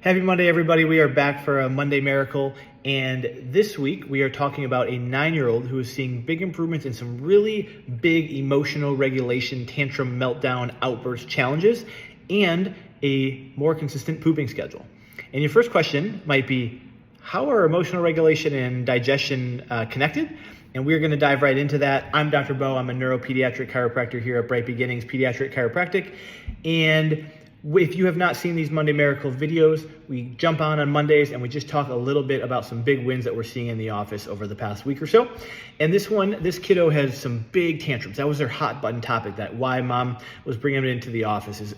Happy Monday, everybody. We are back for a Monday Miracle. And this week we are talking about a 9-year-old who is seeing big improvements in some really big emotional regulation, tantrum, meltdown, outburst challenges, and a more consistent pooping schedule. And your first question might be, how are emotional regulation and digestion connected? And we're going to dive right into that. I'm Dr. Bo. I'm a neuro-pediatric chiropractor here at Bright Beginnings Pediatric Chiropractic. And if you have not seen these Monday Miracle videos, we jump on Mondays and we just talk a little bit about some big wins that we're seeing in the office over the past week or so. And this kiddo has some big tantrums. That was their hot button topic, that why mom was bringing him into the office is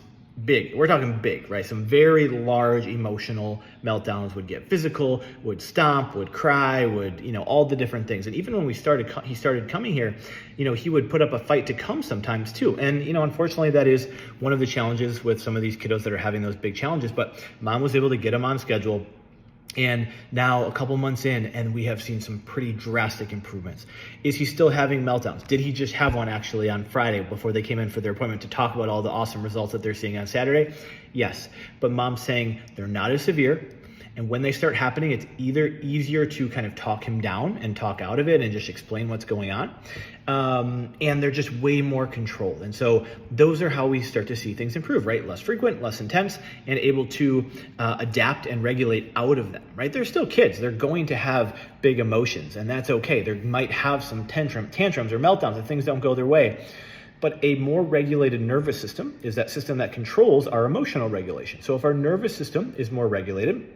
big. We're talking big, right? Some very large emotional meltdowns, would get physical, would stomp, would cry, would, all the different things. And even when he started coming here, he would put up a fight to come sometimes too. And, unfortunately that is one of the challenges with some of these kiddos that are having those big challenges, but mom was able to get him on schedule. And now a couple months in, and we have seen some pretty drastic improvements. Is he still having meltdowns? Did he just have one actually on Friday before they came in for their appointment to talk about all the awesome results that they're seeing on Saturday? Yes, but mom's saying they're not as severe. And when they start happening, it's either easier to kind of talk him down and talk out of it and just explain what's going on. And they're just way more controlled. And so those are how we start to see things improve, right? Less frequent, less intense, and able to adapt and regulate out of them, right? They're still kids. They're going to have big emotions, and that's okay. They might have some tantrums or meltdowns if things don't go their way. But a more regulated nervous system is that system that controls our emotional regulation. So if our nervous system is more regulated,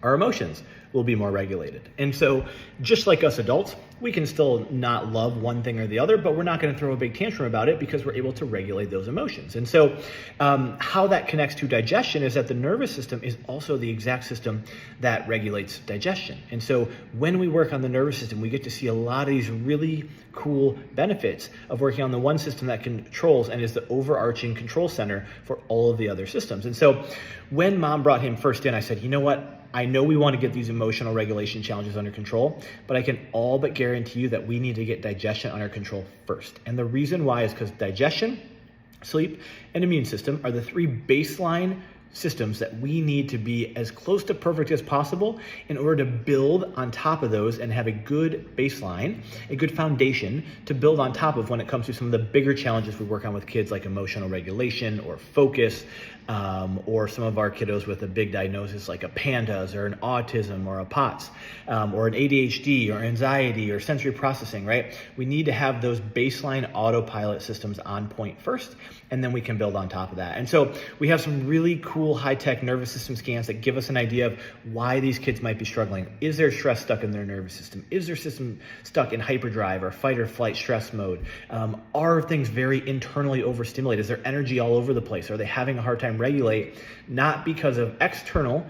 our emotions will be more regulated. And so just like us adults, we can still not love one thing or the other, but we're not going to throw a big tantrum about it because we're able to regulate those emotions. And so how that connects to digestion is that the nervous system is also the exact system that regulates digestion. And so when we work on the nervous system, we get to see a lot of these really cool benefits of working on the one system that controls and is the overarching control center for all of the other systems. And so when mom brought him first in, I said, you know what? I know we want to get these emotional regulation challenges under control, but I can all but guarantee you that we need to get digestion under control first. And the reason why is because digestion, sleep, and immune system are the three baseline systems that we need to be as close to perfect as possible in order to build on top of those and have a good baseline, a good foundation to build on top of when it comes to some of the bigger challenges we work on with kids, like emotional regulation or focus, or some of our kiddos with a big diagnosis like a PANDAS or an autism or a POTS, or an ADHD or anxiety or sensory processing, right? We need to have those baseline autopilot systems on point first, and then we can build on top of that. And so we have some really cool high-tech nervous system scans that give us an idea of why these kids might be struggling. Is there stress stuck in their nervous system? Is their system stuck in hyperdrive or fight or flight stress mode? Are things very internally overstimulated? Is their energy all over the place? Are they having a hard time regulate, not because of external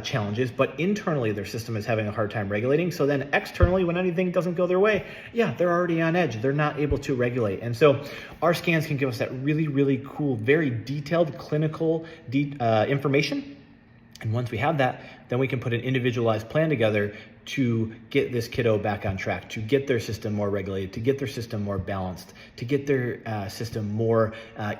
challenges, but internally their system is having a hard time regulating. So then externally, when anything doesn't go their way, they're already on edge. They're not able to regulate. And so our scans can give us that really, really cool, very detailed clinical information. And once we have that, then we can put an individualized plan together to get this kiddo back on track, to get their system more regulated, to get their system more balanced, to get their system more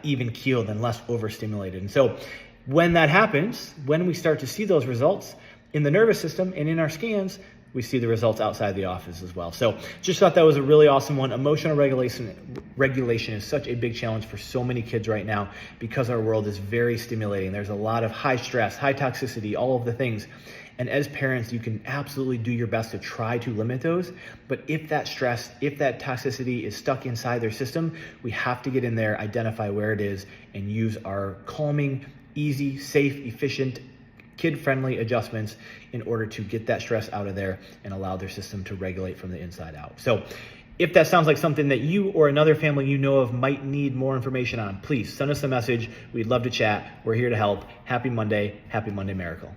even keeled and less overstimulated. And so when that happens, when we start to see those results in the nervous system and in our scans, we see the results outside the office as well. So just thought that was a really awesome one. Emotional regulation is such a big challenge for so many kids right now because our world is very stimulating. There's a lot of high stress, high toxicity, all of the things. And as parents, you can absolutely do your best to try to limit those. But if that stress, if that toxicity is stuck inside their system, we have to get in there, identify where it is, and use our calming, easy, safe, efficient, kid-friendly adjustments in order to get that stress out of there and allow their system to regulate from the inside out. So if that sounds like something that you or another family you know of might need more information on, please send us a message. We'd love to chat. We're here to help. Happy Monday Miracle.